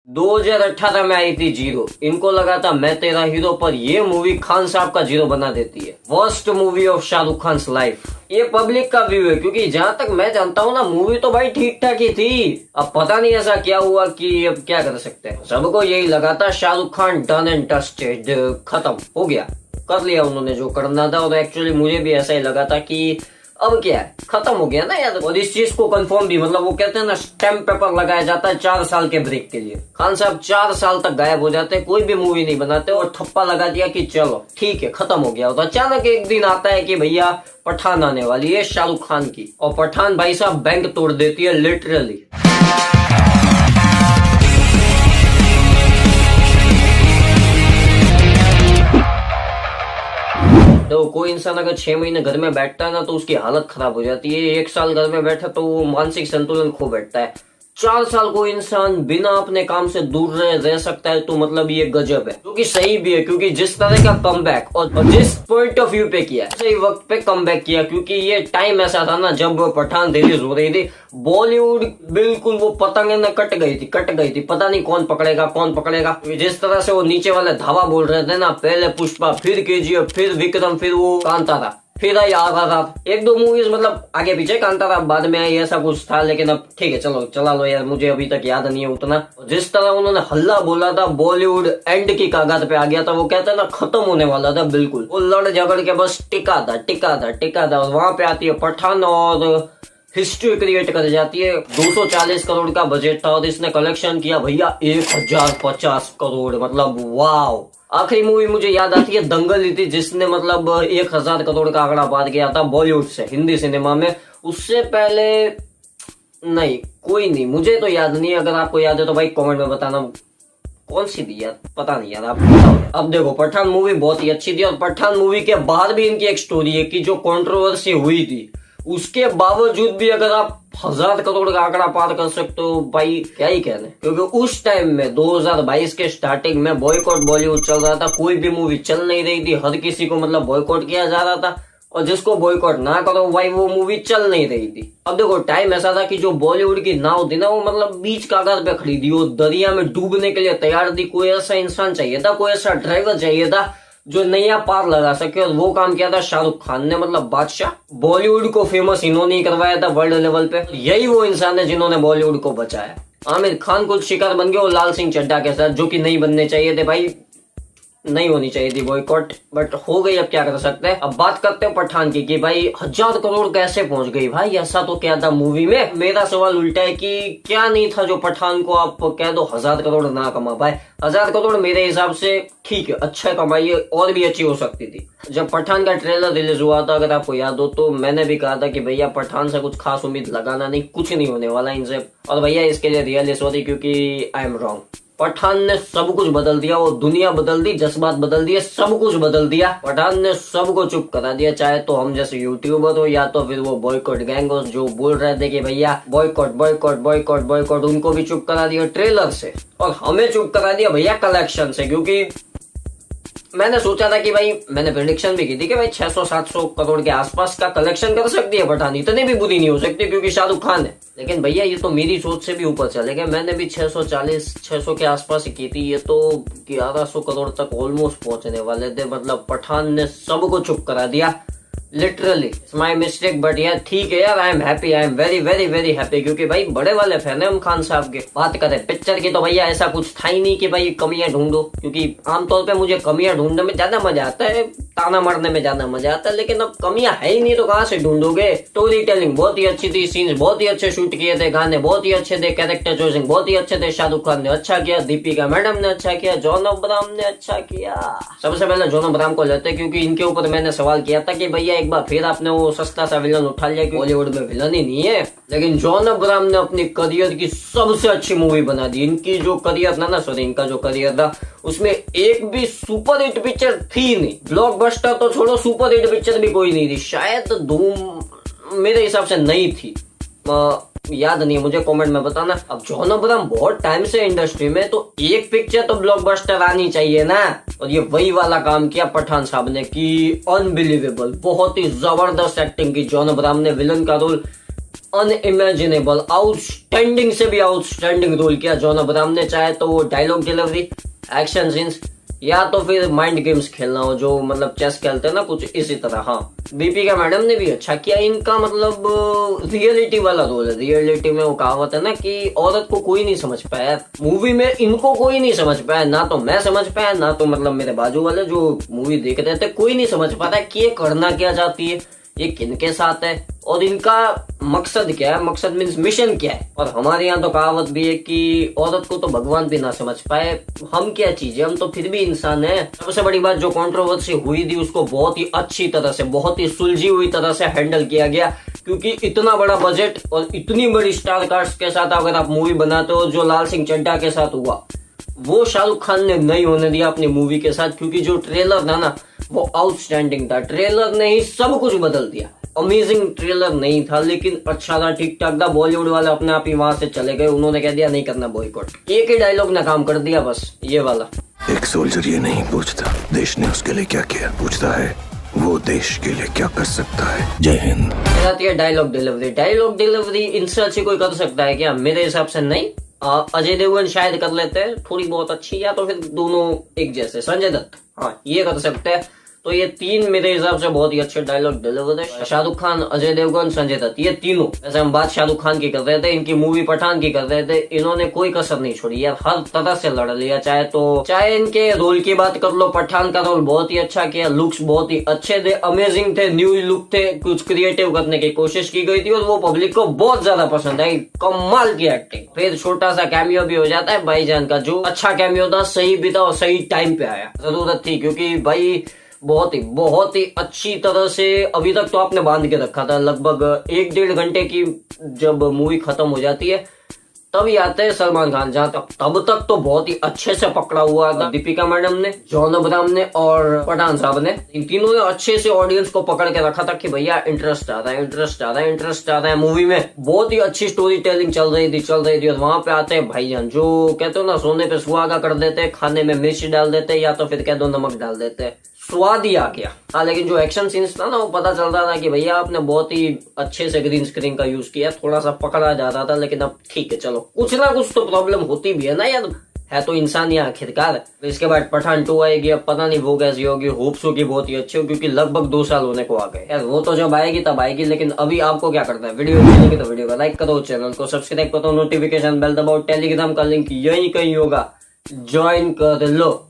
2018 में आई थी जीरो। इनको लगा था मैं तेरा हीरो, पर ये मूवी खान साहब का जीरो बना देती है। Worst movie of Shahrukh Khan life. ये पब्लिक का व्यू है, क्योंकि जहां तक मैं जानता हूँ ना, मूवी तो भाई ठीक ठाक ही थी। अब पता नहीं ऐसा क्या हुआ कि अब क्या कर सकते हैं। सबको यही लगा था Shahrukh Khan done and dusted, खत्म हो गया, कर लिया उन्होंने जो करना था। और एक्चुअली मुझे भी ऐसा ही लगा था कि अब क्या है, खत्म हो गया ना यार। और इस चीज को कंफर्म भी, मतलब वो कहते हैं ना, स्टैम्प पेपर लगाया जाता है 4 साल के ब्रेक के लिए। खान साहब 4 साल तक गायब हो जाते हैं, कोई भी मूवी नहीं बनाते, और ठप्पा लगा दिया कि चलो ठीक है खत्म हो गया। तो अचानक एक दिन आता है कि भैया पठान आने वाली है शाहरुख खान की, और पठान भाई साहब बैंक तोड़ देती है लिटरली। तो कोई इंसान अगर 6 महीने घर में बैठता है ना, तो उसकी हालत खराब हो जाती है। 1 साल घर में बैठा तो वो मानसिक संतुलन खो बैठता है। 4 साल कोई इंसान बिना अपने काम से दूर रह सकता है, तो मतलब ये गजब है। जो कि सही भी है, क्योंकि जिस तरह का कमबैक और जिस पॉइंट ऑफ व्यू पे किया, सही वक्त पे कमबैक किया। क्योंकि ये टाइम ऐसा था ना, जब पठान रिलीज हो रही थी, बॉलीवुड बिल्कुल वो पतंग न कट गई थी। पता नहीं कौन पकड़ेगा। जिस तरह से वो नीचे वाले धावा बोल रहे थे ना, पहले पुष्पा, फिर केजीएफ, फिर विक्रम, फिर वो कांतारा, फिर आई आगा। 1-2 मूवीज मतलब आगे पीछे, कांतारा बाद में आई, ऐसा कुछ था। लेकिन अब ठीक है, चलो चला लो यार, मुझे अभी तक याद नहीं है उतना। जिस तरह उन्होंने हल्ला बोला था, बॉलीवुड एंड की कागाज पे आ गया था। वो कहते हैं ना, खत्म होने वाला था बिल्कुल। वो लड़ झगड़ के बस टिका था। और वहां पे आती है पठान और हिस्ट्री क्रिएट कर जाती है। 240 करोड़ का बजट था और इसने कलेक्शन किया भैया 1050 करोड़। मतलब वाव। आखिरी मूवी मुझे याद आती है दंगल ही थी, जिसने मतलब 1000 करोड़ का आंकड़ा पार किया था बॉलीवुड से हिंदी सिनेमा में। उससे पहले नहीं, कोई नहीं, मुझे तो याद नहीं। अगर आपको याद है तो भाई कमेंट में बताना कौन सी थी यार, पता नहीं यार, आप बताओ। अब देखो, पठान मूवी बहुत ही अच्छी थी, और पठान मूवी के बाद भी इनकी एक स्टोरी है कि जो कंट्रोवर्सी हुई थी, उसके बावजूद भी अगर आप 1000 करोड़ का आंकड़ा पार कर सकते हो, भाई क्या ही कहने। क्योंकि उस टाइम में 2022 के स्टार्टिंग में बॉयकॉट बॉलीवुड चल रहा था, कोई भी मूवी चल नहीं रही थी, हर किसी को मतलब बॉयकॉट किया जा रहा था। और जिसको बॉयकॉट ना करो भाई, वो मूवी चल नहीं रही थी। अब देखो, टाइम ऐसा था कि जो बॉलीवुड की नाव थी ना, वो मतलब बीच कागाज पे खड़ी थी, वो दरिया में डूबने के लिए तैयार थी। कोई ऐसा इंसान चाहिए था, कोई ऐसा ड्राइवर चाहिए था जो नैया पार लगा सके, और वो काम किया था शाहरुख खान ने। मतलब बादशाह, बॉलीवुड को फेमस इन्होंने ही करवाया था वर्ल्ड लेवल पे। यही वो इंसान है जिन्होंने बॉलीवुड को बचाया। आमिर खान कुछ शिकार बन गए वो लाल सिंह चड्ढा के साथ, जो कि नहीं बनने चाहिए थे भाई, नहीं होनी चाहिए थी बॉयकॉट, बट हो गई। अब क्या कर सकते हैं। अब बात करते हैं पठान की कि भाई 1000 करोड़ कैसे पहुंच गई। भाई ऐसा तो क्या था मूवी में। मेरा सवाल उल्टा है कि क्या नहीं था जो पठान को आप कह दो 1000 करोड़ ना कमा पाए। 1000 करोड़ मेरे हिसाब से ठीक है, अच्छा कमाई, और भी अच्छी हो सकती थी। जब पठान का ट्रेलर रिलीज हुआ था, अगर आपको याद हो, तो मैंने भी कहा था कि भैया पठान से कुछ खास उम्मीद लगाना नहीं, कुछ नहीं होने वाला इनसे। और भैया इसके लिए रियली सॉरी, क्योंकि आई एम रॉन्ग। पठान ने सब कुछ बदल दिया, वो दुनिया बदल दी, जज्बात बदल दिए, सब कुछ बदल दिया। पठान ने सबको चुप करा दिया, चाहे तो हम जैसे यूट्यूबर हो, या तो फिर वो बॉयकॉट गैंग हो, जो बोल रहे थे कि भैया बॉयकॉट, उनको भी चुप करा दिया ट्रेलर से, और हमें चुप करा दिया भैया कलेक्शन से। क्योंकि मैंने सोचा था कि भाई, मैंने प्रेडिक्शन भी की थी कि भाई 600-700 करोड़ के आसपास का कलेक्शन कर सकती है पठान, इतनी भी बुरी नहीं हो सकती क्योंकि शाहरुख खान है। लेकिन भैया ये तो मेरी सोच से भी ऊपर चले गए। मैंने भी 640-600 के आसपास ही की थी, ये तो 1100 करोड़ तक ऑलमोस्ट पहुंचने वाले थे। मतलब पठान ने सबको चुप करा दिया literally. It's my mistake, but यार ठीक है यार, I am happy, I am very very very happy, क्योंकि भाई बड़े वाले फैन है हम खान साहब के। बात करें पिक्चर की, तो भैया ऐसा कुछ था ही नहीं कि भाई कमियां ढूंढो, क्योंकि आमतौर पे मुझे कमियां ढूंढने में ज्यादा मजा आता है, ताना मारने में ज्यादा मजा आता है। लेकिन अब कमियां है ही नहीं तो कहां से ढूंढोगे। स्टोरी टेलिंग बहुत ही अच्छी थी, सीन्स बहुत ही अच्छे शूट किए थे, गाने बहुत ही अच्छे थे, कैरेक्टर चॉइसिंग बहुत ही अच्छे थे। शाहरुख खान ने अच्छा किया, दीपिका मैडम ने अच्छा किया, जॉन अब्राहम ने अच्छा किया। सबसे पहले जॉन अब्राहम को लेते, क्योंकि इनके ऊपर मैंने सवाल किया था कि भैया एक बार फिर आपने वो सस्ता सा विलन उठा लिया, कि बॉलीवुड में विलन ही नहीं है। लेकिन जॉन अब्राहम ने अपनी करियर की सबसे अच्छी मूवी बना दी। इनकी जो करियर था ना, सॉरी, इनका जो करियर था, उसमें एक भी सुपर हिट पिक्चर थी नहीं। ब्लॉकबस्टर तो छोड़ो, सुपर हिट पिक्चर भी कोई नहीं थी। शायद धूम मेरे हिसाब से नहीं थी, याद नहीं है मुझे, कमेंट में बताना। अब जॉन अब्राहम बहुत टाइम से इंडस्ट्री में, तो एक पिक्चर तो ब्लॉकबस्टर आनी चाहिए ना। और ये वही वाला काम किया पठान साहब ने कि अनबिलीवेबल, बहुत ही जबरदस्त एक्टिंग की जॉन अब्राहम ने। विलन का रोल अनइमेजिनेबल, आउटस्टैंडिंग से भी आउटस्टैंडिंग रोल किया जॉन अब्राहम ने। चाहे तो वो डायलॉग डिलीवरी, एक्शन सीन्स, या तो फिर माइंड गेम्स खेलना हो, जो मतलब चेस खेलते हैं ना, कुछ इसी तरह। हाँ, दीपिका मैडम ने भी अच्छा किया। इनका मतलब रियलिटी वाला रोल है। रियलिटी में वो कहावत है ना कि औरत को कोई नहीं समझ पाया, मूवी में इनको कोई नहीं समझ पाया। ना तो मैं समझ पाया, ना तो मतलब मेरे बाजू वाले जो मूवी देख रहे थे, कोई नहीं समझ पाता कि ये करना क्या चाहती है, ये किनके साथ है, और इनका मकसद क्या है। मकसद मीन्स मिशन क्या है। और हमारे यहाँ तो कहावत भी है कि औरत को तो भगवान भी ना समझ पाए, हम क्या चीज है, हम तो फिर भी इंसान है। सबसे बड़ी बात, जो कंट्रोवर्सी हुई थी उसको बहुत ही अच्छी तरह से, बहुत ही सुलझी हुई तरह से हैंडल किया गया। क्योंकि इतना बड़ा बजट और इतनी बड़ी स्टार कास्ट के साथ अगर आप मूवी बनाते हो, जो लाल सिंह चड्ढा के साथ हुआ, वो शाहरुख खान ने नहीं होने दिया अपनी मूवी के साथ। क्योंकि जो ट्रेलर था ना, वो आउटस्टैंडिंग था। ट्रेलर ने ही सब कुछ बदल दिया। अमेजिंग ट्रेलर नहीं था, लेकिन अच्छा था, ठीक ठाक था। बॉलीवुड वाले अपने आप ही वहां से चले गए, उन्होंने कह दिया नहीं करना बॉयकॉट। एक ही डायलॉग ने काम कर दिया, बस ये वाला। एक सोल्जर ये नहीं पूछता देश ने उसके लिए क्या किया, पूछता है वो देश के लिए क्या कर सकता है। जय हिंद। डायलॉग डिलीवरी, डायलॉग डिलीवरी इनसे अच्छी कोई कर सकता है क्या? मेरे हिसाब से नहीं। अजय देवगन शायद कर लेते हैं थोड़ी बहुत अच्छी, या तो फिर दोनों एक जैसे, संजय दत्त, हाँ ये कर सकते हैं। तो ये तीन मेरे हिसाब से बहुत ही अच्छे डायलॉग डिलीवर है। शाहरुख खान, अजय देवगन, संजय दत्त, ये तीनों। वैसे हम बात शाहरुख खान की कर रहे थे, इनकी मूवी पठान की कर रहे थे। इन्होंने कोई कसर नहीं छोड़ी यार, हर तरह से लड़ लिया। चाहे इनके रोल की बात कर लो, पठान का रोल बहुत ही अच्छा किया, लुक्स बहुत ही अच्छे थे, अमेजिंग थे, न्यू लुक थे, कुछ क्रिएटिव करने की कोशिश की गई थी और वो पब्लिक को बहुत ज्यादा पसंद आई। कमाल की एक्टिंग। फिर छोटा सा कैमियो भी हो जाता है भाईजान का, जो अच्छा कैमियो था, सही भी था और सही टाइम पे आया। जरूरत थी, क्योंकि भाई बहुत ही अच्छी तरह से अभी तक तो आपने बांध के रखा था। लगभग 1-1.5 घंटे की जब मूवी खत्म हो जाती है तभी आते हैं सलमान खान। जहां तक तब तक तो बहुत ही अच्छे से पकड़ा हुआ था दीपिका मैडम ने, जॉन अब्राहम ने और पठान साहब ने। इन तीनों ने अच्छे से ऑडियंस को पकड़ के रखा था कि भैया इंटरेस्ट आ रहा है, इंटरेस्ट आ रहा है, इंटरेस्ट आ रहा है मूवी में। बहुत ही अच्छी स्टोरी टेलिंग चल रही थी। और वहां पे आते हैं भाईजान, जो कहते हो ना, सोने पे सुहागा कर देते, खाने में मिर्च डाल देते, या तो फिर कह दो नमक डाल देते, स्वाद ही आ गया। हाँ, लेकिन जो एक्शन सीन्स था ना, वो पता चल रहा था कि भैया आपने बहुत ही अच्छे से ग्रीन स्क्रीन का यूज किया। थोड़ा सा पकड़ा जा रहा था, लेकिन अब ठीक है, चलो कुछ ना कुछ तो प्रॉब्लम होती भी है ना यार, है तो इंसान ही आखिरकार। इसके बाद पठान 2 आएगी, अब पता नहीं वो कैसी होगी। होप्स हो कि बहुत ही अच्छी हो, क्योंकि लगभग 2 साल होने को आ गए यार। वो तो जब आएगी तब आएगी, लेकिन अभी आपको क्या करना है, वीडियो अच्छी लगी तो वीडियो को लाइक करो, चैनल को सब्सक्राइब करो, नोटिफिकेशन बेल दबाओ, टेलीग्राम का लिंक यही कहीं होगा, ज्वाइन कर लो।